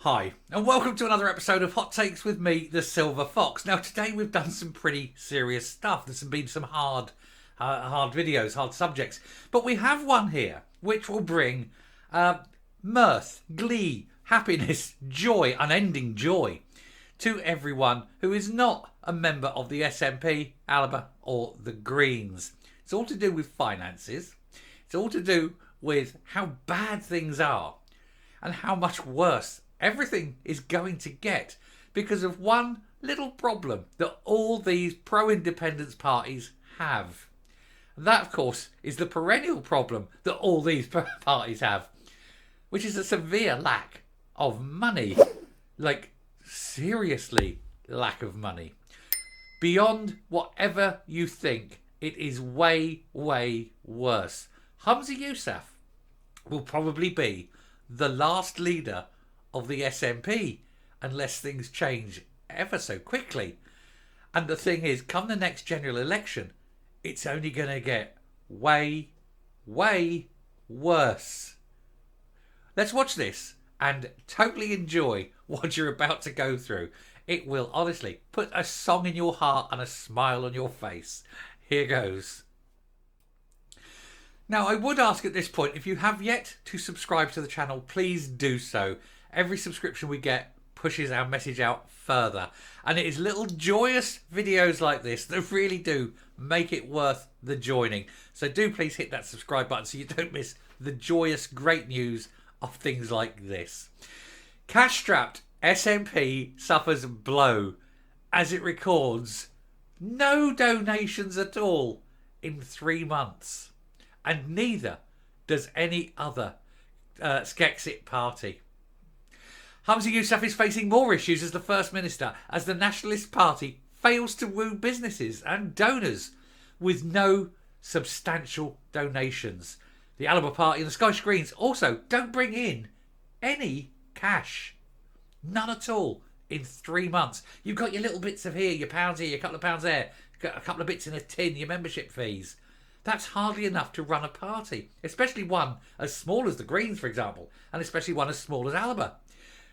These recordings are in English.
Hi, and welcome to another episode of Hot Takes with me, the Silver Fox. Now, today we've done some pretty serious stuff. There's been some hard videos, hard subjects. But we have one here which will bring mirth, glee, happiness, joy, unending joy to everyone who is not a member of the SNP, ALBA, or the Greens. It's all to do with finances. It's all to do with how bad things are and how much worse everything is going to get because of one little problem that all these pro-independence parties have. And that, of course, is the perennial problem that all these parties have, which is a severe lack of money. Like, seriously, lack of money. Beyond whatever you think, it is way, way worse. Humza Yousaf will probably be the last leader of the SNP unless things change ever so quickly. And the thing is, come the next general election, it's only going to get way, way worse. Let's watch this and totally enjoy what you're about to go through. It will honestly put a song in your heart and a smile on your face. Here goes. Now, I would ask at this point, if you have yet to subscribe to the channel, please do so. Every subscription we get pushes our message out further. And it is little joyous videos like this that really do make it worth the joining. So do please hit that subscribe button so you don't miss the joyous, great news of things like this. Cash-strapped SNP suffers blow as it records no donations at all in 3 months. And neither does any other Skexit party. Humza Yousaf is facing more issues as the First Minister as the Nationalist Party fails to woo businesses and donors with no substantial donations. The ALBA Party and the Scottish Greens also don't bring in any cash. None at all in 3 months. You've got your little bits of here, your pounds here, your couple of pounds there, got a couple of bits in a tin, your membership fees. That's hardly enough to run a party, especially one as small as the Greens, for example, and especially one as small as ALBA.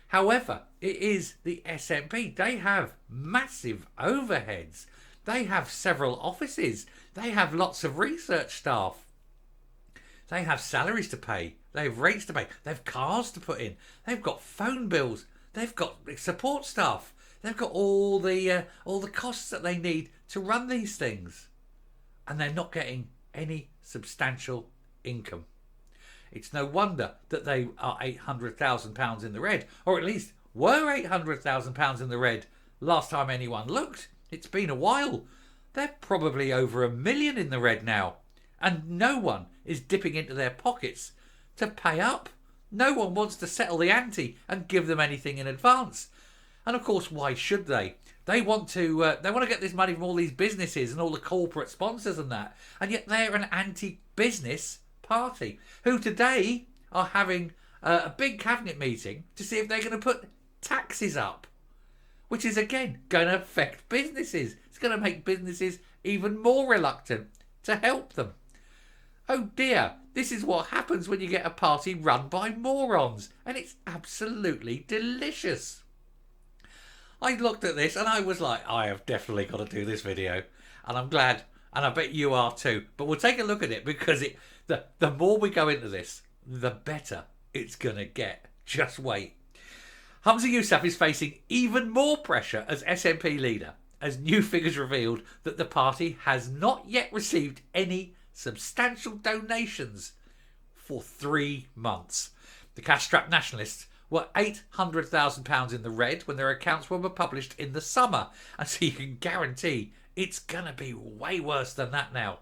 However, it is the SNP. They have massive overheads. They have several offices. They have lots of research staff. They have salaries to pay. They have rates to pay. They have cars to put in. They've got phone bills. They've got support staff. They've got all the costs that they need to run these things. And they're not getting any substantial income. It's no wonder that they are £800,000 in the red, or at least were £800,000 in the red last time anyone looked. It's been a while. They're probably over £1 million in the red now, and no one is dipping into their pockets to pay up. No one wants to settle the ante and give them anything in advance. And of course, why should they? They want to get this money from all these businesses and all the corporate sponsors and that. And yet they're an anti-business party who today are having a big cabinet meeting to see if they're going to put taxes up, which is again going to affect businesses. It's going to make businesses even more reluctant to help them. Oh dear, this is what happens when you get a party run by morons, and it's absolutely delicious. I looked at this and I was like, I have definitely got to do this video. And I'm glad, and I bet you are too. But we'll take a look at it because the more we go into this, the better it's going to get. Just wait. Humza Yousaf is facing even more pressure as SNP leader as new figures revealed that the party has not yet received any substantial donations for 3 months. The cash-strapped nationalists were £800,000 in the red when their accounts were published in the summer. And so you can guarantee it's going to be way worse than that now.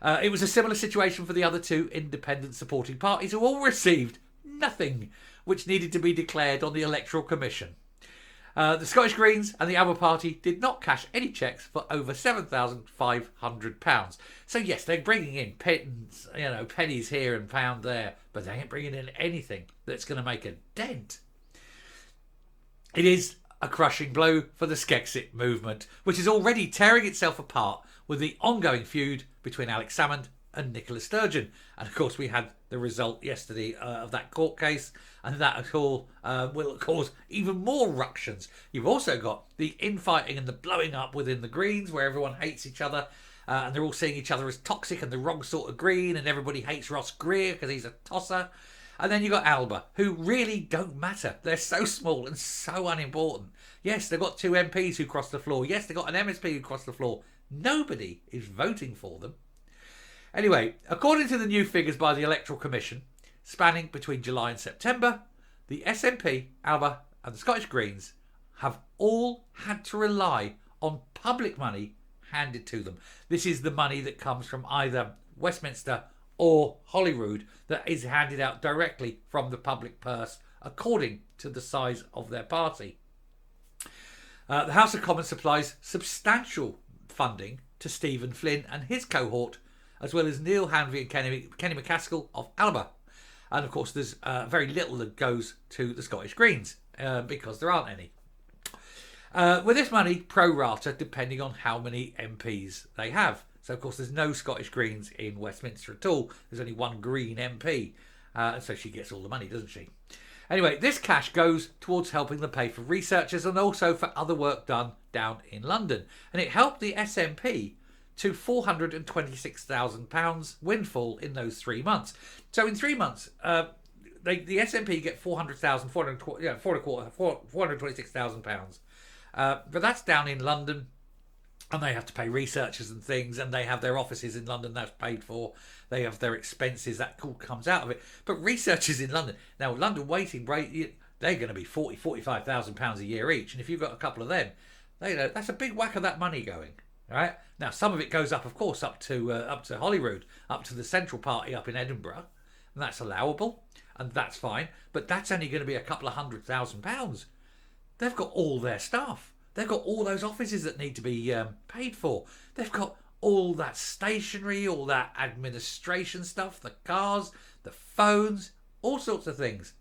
It was a similar situation for the other two independent supporting parties who all received nothing, which needed to be declared on the Electoral Commission. The Scottish Greens and the ALBA Party did not cash any cheques for over £7,500. So yes, they're bringing in pennies here and pound there, but they ain't bringing in anything that's going to make a dent. It is a crushing blow for the Skexit movement, which is already tearing itself apart with the ongoing feud between Alex Salmond and Nicola Sturgeon. And of course we had the result yesterday of that court case, and that will cause even more ructions. You've also got the infighting and the blowing up within the Greens, where everyone hates each other, and they're all seeing each other as toxic and the wrong sort of Green, and everybody hates Ross Greer because he's a tosser. And then you've got Alba, who really don't matter. They're so small and so unimportant. Yes, they've got 2 MPs who crossed the floor. Yes, they've got an MSP who crossed the floor. Nobody is voting for them. Anyway, according to the new figures by the Electoral Commission, spanning between July and September, the SNP, Alba and the Scottish Greens have all had to rely on public money handed to them. This is the money that comes from either Westminster or Holyrood that is handed out directly from the public purse according to the size of their party. The House of Commons supplies substantial funding to Stephen Flynn and his cohort, as well as Neil Hanvey and Kenny McCaskill of Alba. And of course there's very little that goes to the Scottish Greens because there aren't any. With this money pro rata depending on how many MPs they have. So of course there's no Scottish Greens in Westminster at all. There's only one Green MP. So she gets all the money, doesn't she? Anyway, this cash goes towards helping them pay for researchers and also for other work done down in London. And it helped the SNP to £426,000 windfall in those 3 months. So in 3 months, the SNP get £426,000. But that's down in London, and they have to pay researchers and things, and they have their offices in London, that's paid for. They have their expenses, that all comes out of it. But researchers in London, now London waiting break, they're going to be £45,000 a year each, and if you've got a couple of them, that's a big whack of that money going. All right. Now some of it goes up, of course, up to Holyrood, up to the Central Party up in Edinburgh, and that's allowable, and that's fine. But that's only going to be a couple of £100,000. They've got all their staff. They've got all those offices that need to be paid for. They've got all that stationery, all that administration stuff, the cars, the phones, all sorts of things.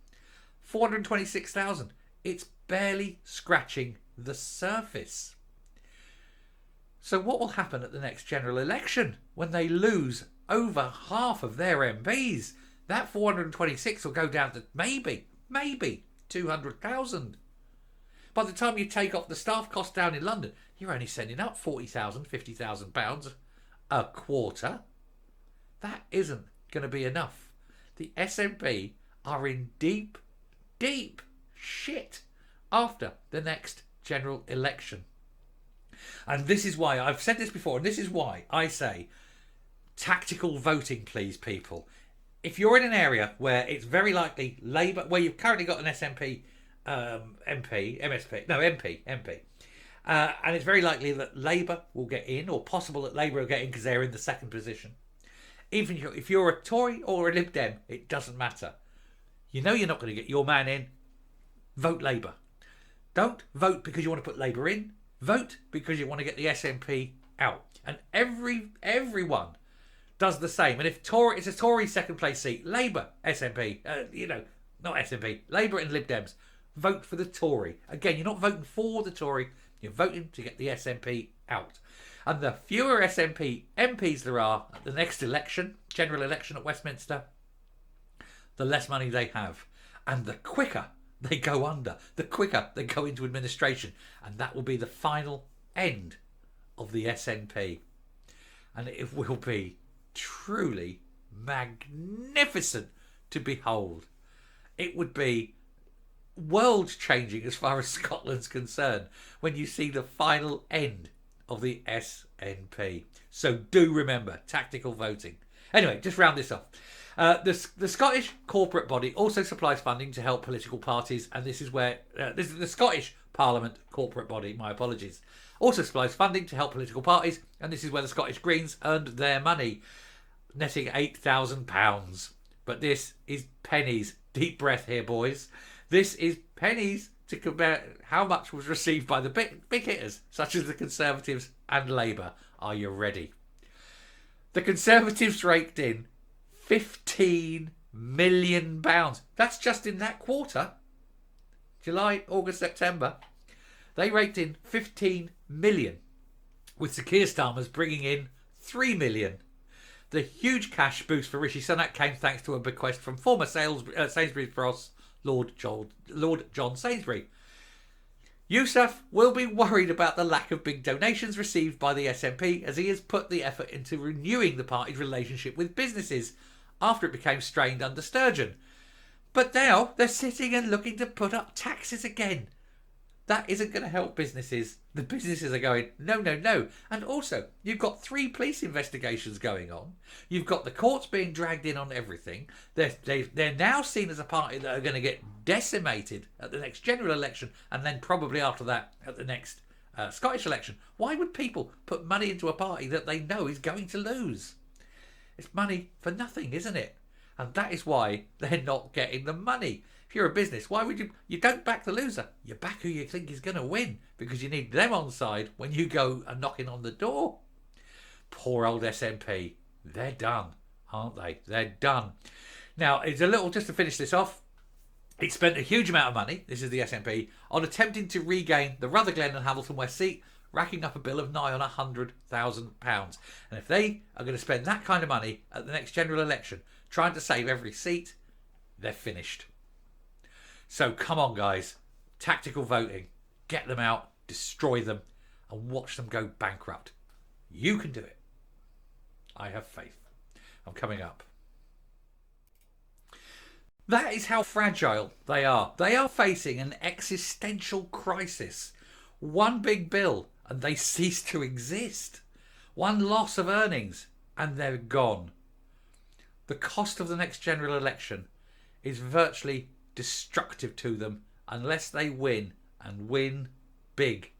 426,000. It's barely scratching the surface. So what will happen at the next general election when they lose over half of their MPs? That 426 will go down to maybe 200,000. By the time you take off the staff cost down in London, you're only sending up £40,000, £50,000 a quarter. That isn't going to be enough. The SNP are in deep shit after the next general election. And this is why, I've said this before, and this is why I say tactical voting, please, people. If you're in an area where it's very likely Labour, where you've currently got an SNP MP, and it's very likely that Labour will get in, or possible that Labour will get in because they're in the second position. Even if you're a Tory or a Lib Dem, it doesn't matter. You know you're not going to get your man in. Vote Labour. Don't vote because you want to put Labour in. Vote because you want to get the SNP out. And everyone does the same. And if it's a Tory second place seat, Labour, SNP, not SNP, Labour and Lib Dems, vote for the Tory. Again, you're not voting for the Tory, you're voting to get the SNP out. And the fewer SNP MPs there are at the next election, general election at Westminster, the less money they have. And the quicker they go under, the quicker they go into administration. And that will be the final end of the SNP. And it will be truly magnificent to behold. It would be world-changing as far as Scotland's concerned when you see the final end of the SNP. So do remember, tactical voting. Anyway, just round this off. The Scottish corporate body also supplies funding to help political parties, and this is the Scottish Parliament corporate body, my apologies, also supplies funding to help political parties, and this is where the Scottish Greens earned their money, netting £8,000. But this is pennies. Deep breath here, boys. This is pennies to compare how much was received by the big hitters, such as the Conservatives and Labour. Are you ready? The Conservatives raked in £15 million. That's just in that quarter. July, August, September. They raked in 15 million, with Sir Keir Starmer's bringing in 3 million. The huge cash boost for Rishi Sunak came thanks to a bequest from former Sainsbury's boss, Lord John Sainsbury. Yousaf will be worried about the lack of big donations received by the SNP, as he has put the effort into renewing the party's relationship with businesses after it became strained under Sturgeon. But now they're sitting and looking to put up taxes again. That isn't going to help businesses. The businesses are going, no, no, no. And also, you've got 3 police investigations going on. You've got the courts being dragged in on everything. They're now seen as a party that are going to get decimated at the next general election, and then probably after that at the next Scottish election. Why would people put money into a party that they know is going to lose? It's money for nothing, isn't it? And that is why they're not getting the money. If you're a business, why would you don't back the loser? You back who you think is going to win, because you need them on side when you go and knocking on the door. Poor old SNP. They're done, aren't they? They're done. Now, it's a little, just to finish this off, it spent a huge amount of money, this is the SNP, on attempting to regain the Rutherglen and Hamilton West seat, racking up a bill of nigh on £100,000. And if they are going to spend that kind of money at the next general election, trying to save every seat, they're finished. So come on, guys. Tactical voting. Get them out, destroy them, and watch them go bankrupt. You can do it. I have faith. I'm coming up. That is how fragile they are. They are facing an existential crisis. One big bill and they cease to exist. One loss of earnings and they're gone. The cost of the next general election is virtually destructive to them unless they win, and win big.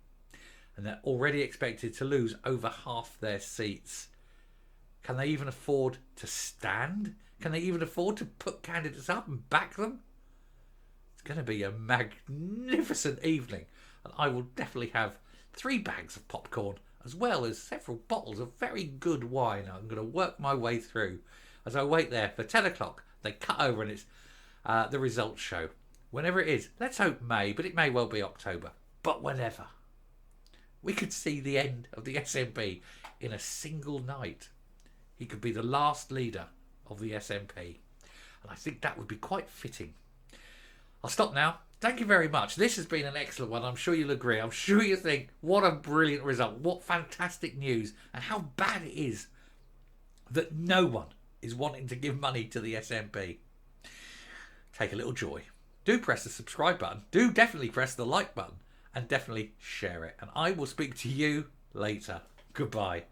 And they're already expected to lose over half their seats. Can they even afford to stand? Can they even afford to put candidates up and back them? It's going to be a magnificent evening, and I will definitely have 3 bags of popcorn as well as several bottles of very good wine. I'm going to work my way through as I wait there for 10 o'clock. They cut over and it's the results show. Whenever it is, let's hope May, but it may well be October. But whenever. We could see the end of the SNP in a single night. He could be the last leader of the SNP. And I think that would be quite fitting. I'll stop now. Thank you very much. This has been an excellent one. I'm sure you'll agree. I'm sure you think, what a brilliant result. What fantastic news. And how bad it is that no one is wanting to give money to the SNP. Take a little joy. Do press the subscribe button. Do definitely press the like button. And definitely share it. And I will speak to you later. Goodbye.